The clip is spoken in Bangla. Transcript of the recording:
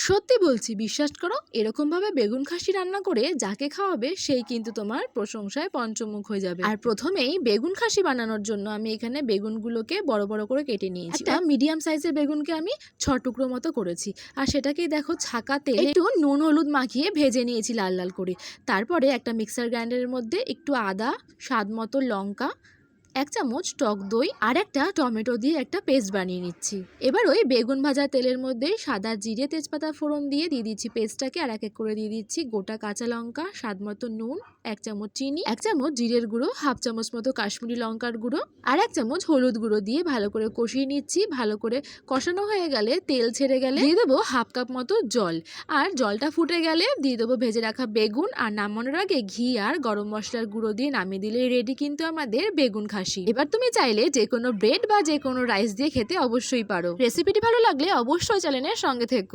সত্যি বলছি, বিশ্বাস করো, এরকম ভাবে বেগুন খাসি রান্না করে যাকে খাওয়াবে সেই কিন্তু তোমার প্রশংসায় পঞ্চমুখ হয়ে যাবে। আর প্রথমেই বেগুন খাসি বানানোর জন্য আমি এখানে বেগুনগুলোকে বড় বড় করে কেটে নিয়েছি। একটা মিডিয়াম সাইজের বেগুনকে আমি 6 টুকরো মতো করেছি। আর সেটাকেই দেখো ছাকাতে একটু নুন হলুদ মাখিয়ে ভেজে নিয়েছি লাল লাল করে। তারপরে একটা মিক্সার গ্রাইন্ডারের মধ্যে একটু আদা, স্বাদ মতো লঙ্কা, 1 চামচ টক দই আর একটা টমেটো দিয়ে একটা পেস্ট বানিয়ে নিচ্ছি। এবার ওই বেগুন ভাজা তেলের মধ্যে সাদা জিরে তেজপাতা ফোড়ন দিয়ে দিচ্ছি পেস্টটাকে, আর এক এক করে দিয়ে দিচ্ছি গোটা কাঁচা লঙ্কা, স্বাদ মতো নুন, 1 চামচ চিনি, 1 চামচ জিরের গুঁড়ো, হাফ চামচ মতো কাশ্মীরি লঙ্কার গুঁড়ো আর 1 চামচ হলুদ গুঁড়ো দিয়ে ভালো করে কষিয়ে নিচ্ছি। ভালো করে কষানো হয়ে গেলে, তেল ছেড়ে গেলে দিয়ে দেবো হাফ কাপ মতো জল। আর জলটা ফুটে গেলে দিয়ে দেবো ভেজে রাখা বেগুন। আর নামানোর আগে ঘি আর গরম মশলার গুঁড়ো দিয়ে নামিয়ে দিলে রেডি কিন্তু আমাদের বেগুন খাসি। এবার তুমি চাইলে যে কোনো ব্রেড বা যে কোনো রাইস দিয়ে খেতে অবশ্যই পারো। রেসিপিটি ভালো লাগলে অবশ্যই চ্যানেলের সঙ্গে থেকো।